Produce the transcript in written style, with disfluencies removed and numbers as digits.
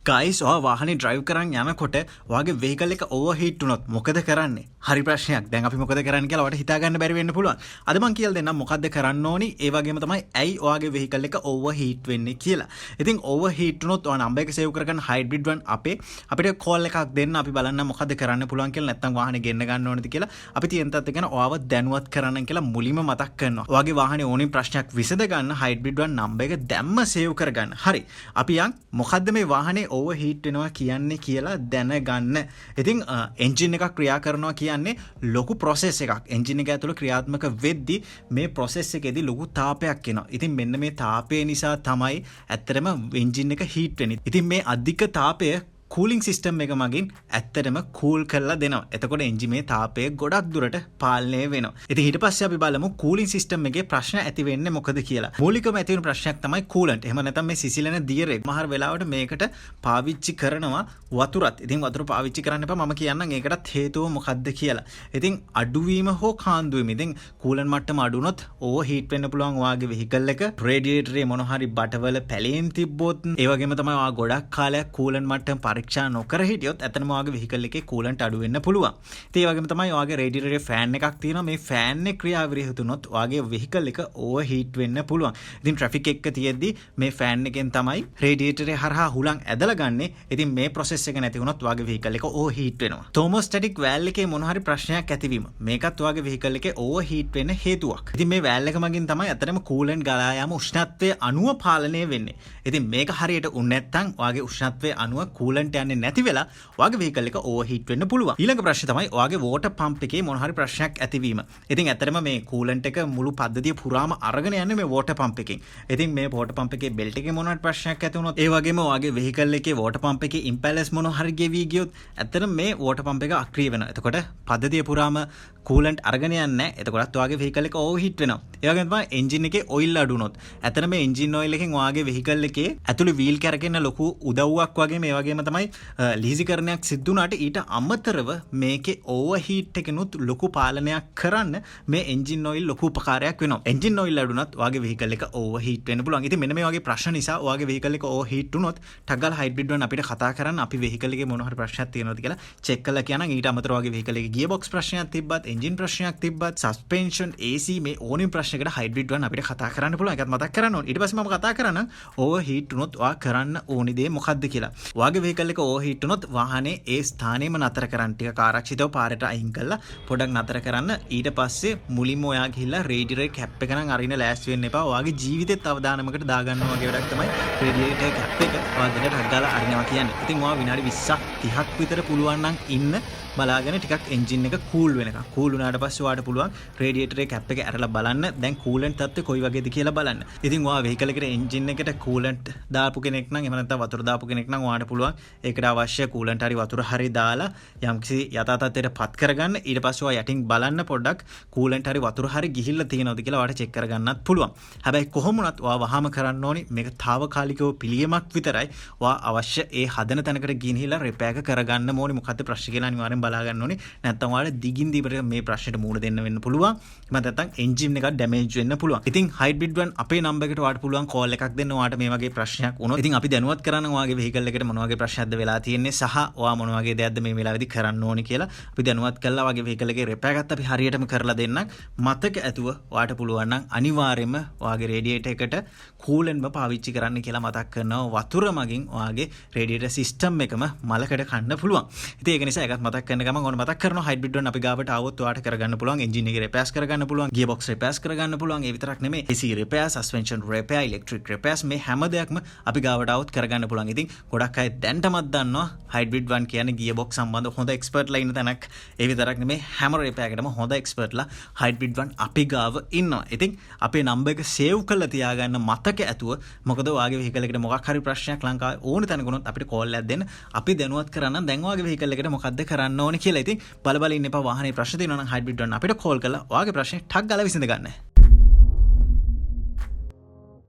Guys ඔයා වාහනේ drive කරන් යනකොට ඔයාගේ වෙහිකල් එක ඕවර්හීට් වුණොත් මොකද කරන්නේ? හරි ප්‍රශ්නයක්. දැන් අපි මොකද කරන්න කියලා ඔයාලට හිතා ගන්න බැරි වෙන්න පුළුවන්. අද මම කියලා දෙන්නම් මොකද්ද කරන්න ඕනි. ඒ වගේම තමයි ඇයි ඔයාගේ වෙහිකල් එක ඕවර්හීට් වෙන්නේ කියලා. ඉතින් ඕවර්හීට් වුණොත් ඔයා නම්බර් එක සේව් කරගන්න හයිබ්‍රිඩ් වන් අපිට කෝල් එකක් දෙන්න අපි බලන්න මොකද්ද කරන්න පුළුවන් කියලා නැත්නම් වාහනේ ගෙන්න ගන්න ඕනද කියලා අපි තියෙනතත් ගැන ඔයාව දැනුවත් කරන්න කියලා මුලින්ම මතක් කරනවා. ඔයාගේ වාහනේ ඕනින් ප්‍රශ්නයක් විසඳ ගන්න හයිබ්‍රිඩ් වන් නම්බර් එක දැම්ම සේව් කරගන්න. හරි. අපි යන් මොකද්ද මේ වාහනේ ඕවර්හීට් වෙනවා කියන්නේ කියලා දැනගන්න. ඉතින් එන්ජින් එකක් ක්‍රියා කරනවා කියන්නේ ලොකු ප්‍රොසෙස් එකක්. එන්ජින් එක ඇතුළේ ක්‍රියාත්මක වෙද්දී මේ ප්‍රොසෙස් එකේදී ලොකු තාපයක් එනවා. ඉතින් මෙන්න මේ තාපය නිසා තමයි ඇත්තටම එන්ජින් එක හීට් වෙන්නේ. ඉතින් මේ අධික තාපය කූලින් සිස්ටම් එක මගින් ඇත්තටම කූල් කරලා දෙනවා. එතකොට එන්ජිමේ තාපය ගොඩක් දුරට පාලනය වෙනවා. ඉතින් ඊට පස්සේ අපි බලමු කූලින් සිස්ටම් එකේ ප්‍රශ්න ඇති වෙන්නේ මොකද කියලා. මූලිකම ඇති වෙන ප්‍රශ්නයක් තමයි කූලන්ට්. එහෙම නැත්නම් මේ සිසිලන දියරේ මහර වෙලාවට මේකට පාවිච්චි කරනවා වතුරත්. ඉතින් වතුර පාවිච්චි කරන්න එපා. මම කියන්නම් ඒකටත් හේතුව මොකද්ද කියලා. ඉතින් අඩුවීම හෝ කාන්දු වීම. ඉතින් කූලන්ට් මට්ටම අඩු වුණොත් ඕවර් හීට් වෙන්න පුළුවන් ඔයාගේ වෙහිකල් එක. රේඩියේටරේ මොන හරි බටවල පැලෙන් තිබ්බොත් ඒ වගේම තමයි ඔයා ගොඩක් කාලයක් කූලන්ට් මට්ටම පරීක්ෂා නොකර හිටියොත් ඇත්තටම ඔයාගේ වෙහිකල් එකේ කූලන්ට් අඩු වෙන්න පුළුවන්. ඉතින් ඒ වගේම තමයි ඔයාගේ රේඩියේටරේ ෆෑන් එකක් තියෙනවා. මේ ෆෑන් එක ක්‍රියාවිරහිත වුණොත් ඔයාගේ වෙහිකල් එක ඕවර් හීට් වෙන්න පුළුවන්. ඉතින් ට්‍රැෆික් එක තියෙද්දි මේ ෆෑන් එකෙන් තමයි රේඩියේටරේ හරහා හුලං ඇදලා ගන්නෙ. ඉතින් මේ ප්‍රොසෙස් එක නැති වුණොත් ඔයාගේ වෙහිකල් එක ඕවර් හීට් වෙනවා. තර්මෝස්ටැටික් වෑල් එකේ මොන හරි ප්‍රශ්නයක් ඇතිවීම. මේකත් ඔයාගේ වෙහිකල් එකේ ඕවර් හීට් වෙන්න හේතුවක්. ඉතින් මේ වෑල් එක මගින් තමයි ඇත්තටම කූලන්ට් ගලා යාම උෂ්ණත්වයේ අණුව පාලනය වෙන්නේ. ඉතින් මේක හරියට උන්නේ නැත්නම් ඔයාගේ උෂ්ණත්වයේ අණුව කූලන්ට් යන්නේ නැති වෙලා ඔයාගේ වෙහිකල් එක ඕවර්හීට් වෙන්න පුළුවන්. ඊළඟ ප්‍රශ්නේ තමයි ඔයාගේ වෝටර් පම්ප් එකේ මොන හරි ප්‍රශ්නයක් ඇතිවීම. ඉතින් ඇත්තටම මේ කූලන්ට් එක මුළු පද්ධතිය පුරාම අරගෙන යන්නේ මේ වෝටර් පම්ප් එකෙන්. ඉතින් මේ වෝටර් පම්ප් එකේ බෙල්ට් එකේ මොන හරි ප්‍රශ්නයක් ඇති වුණොත් ඒ වගේම ඔයාගේ වෙහිකල් එකේ වෝටර් පම්ප් එකේ ඉම්පැලර්ස් මොන හරි ගෙවි ගියොත් ඇත්තටම මේ වෝටර් පම්ප් එක අක්‍රිය වෙනවා. එතකොට පද්ධතිය පුරාම කූලන්ට් අරගෙන යන්නේ නැහැ. එතකොටත් ඔයාගේ වෙහිකල් එක ඕවර්හීට් වෙනවා. ඒ වගේම තමයි එන්ජින් එකේ ඔයිල් අඩු වුණොත් ඇත්තටම මේ එන්ජින් ඔයිල් එකෙන් ඔයාගේ වෙහිකල් එකේ ඇතුළේ වීල් කැරකෙන්න ලොකු උදව්වක් වගේ මේ වගේම තමයි ලීසිකරණයක් සිද්ධ වුණාට ඊට අමතරව මේකේ ඕවර්හීට් එකනොත් ලොකු පාලනයක් කරන්න මේ එන්ජින් ඔයිල් ලොකු උපකාරයක් වෙනවා. එන්ජින් ඔයිල් අඩු වුණත් ඔයාගේ වෙහිකල් එක ඕවර්හීට් වෙන්න පුළුවන්. ඉතින් මෙන්න මේ වගේ ප්‍රශ්න නිසා ඔයාගේ වෙහිකල් එක ඕවර්හීට් වුණොත් ටග් ගාලා හයිබ්‍රිඩ් වන් අපිට කතා කරන්න අපි වෙහිකල් එකේ මොන හරි ප්‍රශ්නයක් තියෙනවද කියලා චෙක් කරලා කියනනම් ඊට අමතරව ඔයාගේ වෙහිකල් එකේ ගියර් බොක්ස් ප්‍රශ්නයක් තිබ්බත් එන්ජින් ප්‍රශ්නයක් තිබ්බත් සස්පෙන්ෂන් AC මේ ඕනින් ප්‍රශ්නයකට හයිබ්‍රිඩ් වන් අපිට කතා කරන්න පුළුවන්. ඒකත් මතක් කරන්න ඕනේ. ඊට පස්සේ මම කතා කරනවා ඕවර්හීට් වුණොත් ඔයා කරන්න ඕනි දේ මොකක්ද කියලා. ඔයාගේ වෙහිකල් එක ඕවර්හීට් වුණොත් වාහනේ ඒ ස්ථානෙම නතර කරන්න ටිකක් ආරක්ෂිතව පාරට අයින් කරලා පොඩක් නතර කරන්න. ඊට පස්සේ මුලින්ම ඔයා ගිහිල්ලා රේඩියේටර් කැප් එක නම් අරින්න ලෑස්ති වෙන්න එපා. ඔයාගේ ජීවිතේත් අවදානමකට දාගන්නවා වගේ වැඩක් තමයි රේඩියේටර් කැප් එක ඔයා දෙකට ටග් ගාලා අරිනවා කියන්නේ. ඉතින් ඔයා විනාඩි 20ක් 30ක් විතර පුළුවන් නම් ඉන්න බලාගෙන ටිකක් එන්ජින් එක කූල් වෙනකම්. කූල් වුණාට පස්සේ ඔයාට පුළුවන් රේඩියේටරේ කැප් එක ඇරලා බලන්න. දැන් කූලන්ට් තත්ත්වය කොයි වගේද කියලා බලන්න. ඉතින් ඔයා වෙහිකල් එකට එන්ජින් එකට කූලන්ට් දාපු කෙනෙක් නම් එහෙම නැත්නම් වතුර දාපු කෙනෙක් නම් ඔයාට පුළුවන් ඒකට අවශ්‍ය කූලන්ට් හරි වතුර හරි දාලා යම්කිසි යථා තත්ත්වයට පත් කරගන්න. ඊට පස්සේ ඔයා යටින් බලන්න පොඩ්ඩක් කූලන්ට් හරි වතුර හරි ගිහිල්ලා තියෙනවද කියලා ඔයාට චෙක් කරගන්නත් පුළුවන්. හැබැයි කොහොම වුණත් ඔයා වහාම කරන්න ඕනි මේක తాවකාලිකව පිළියමක් විතරයි. ඔයා අවශ්‍ය ඒ හදන තැනකට ගිහිල්ලා රිපෙයාර් කරගන්න ඕනි. මොකද්ද ප්‍රශ්නේ කියලා අනිවාර්යෙන් බලා ගන්න ඕනි. නැත්නම් ඔයාලා දිගින් දිගට මේ ප්‍රශ්නෙට මුහුණ දෙන්න වෙන්න පුළුවන්. එහෙම නැත්නම් එන්ජින් එක ඩැමේජ් වෙන්න පුළුවන්. ඉතින් හයිබ්‍රිඩ් වන් අපේ නම්බර් එකට ඔයාට පුළුවන් කෝල් එකක් දෙන්න. ඔයාට මේ වගේ ප්‍රශ්නයක් වුණොත් ඉතින් අපි දැනුවත් කරන්න ඔයාගේ වෙහිකල් එකට මොන වගේ ප්‍රශ්නයක්ද වෙලා තියෙන්නේ සහ ඔයා මොන වගේ දෙයක්ද මේ වෙලාවේදී කරන්න ඕනි කියලා අපි දැනුවත් කළා. ඔයාගේ වෙහිකල් එකේ රිපෙයාර් එකත් අපි හරියටම කරලා දෙන්නම්. මතක ඇතුව ඔයාට පුළුවන් නම් අනිවාර්යයෙන්ම ඔයාගේ රේඩියේටර් එකට කූලන්ට්ම පාවිච්චි කරන්න කියලා මතක් කරනවා. වතුර මගින් ඔයාගේ රේඩියේටර් සිස්ටම් එකම මලකට කන්න පුළුවන්. ඉතින් ඒක නිසා ඒකත් මතක් කරන ගමන් ඕන මතක් කරනවා හයිබ්‍රිඩ් වන් අපි ගාවට ආවොත් ඔයාට කරගන්න පුළුවන් එන්ජින් එකේ රිපෙයාර්ස් කරගන්න පුළුවන්, ගියර් බොක්ස් රිපෙයාර්ස් කරගන්න පුළුවන්. ඒ විතරක් නෙමෙයි AC repair, suspension repair, electric repairs මේ හැම දෙයක්ම අපි ගාවට ආවොත් කරගන්න පුළුවන්. ඉතින් ගොඩක් අය දැන්ටමත් දන්නවා හයිබ්‍රිඩ් වන් කියන්නේ ගියර් බොක්ස් සම්බන්ධ හොඳ එක්ස්පර්ට්ලා ඉන්න තැනක්. ඒ විතරක් නෙමෙයි හැම රිපෙයාර් එකටම හොඳ එක්ස්පර්ට්ලා හයිබ්‍රිඩ් වන් අපි ගාව ඉන්නවා. ඉතින් අපේ නම්බර් එක සේව් කරලා තියාගන්න මතක ඇතුව. මොකද ඔයාගේ වෙහිකල් එකට මොකක් හරි ප්‍රශ්නයක් ලංකාවේ ඕන තැනක උනොත් අපිට කෝල් එකක් දෙන්න. අපි දැනුවත් කරන්න දැන් ඔයාගේ වෙහිකල් එකට මොකද්ද කරන්න ඕනේ කියලා. ඉතින් බල බල ඉන්න එපා. වාහනේ ප්‍රශ්න තියෙනවා නම් හයිබ්‍රිඩ් වන් අපිට කෝල් කරලා ඔයාගේ ප්‍රශ්නේ ටග් ගාලා විසඳ ගන්න.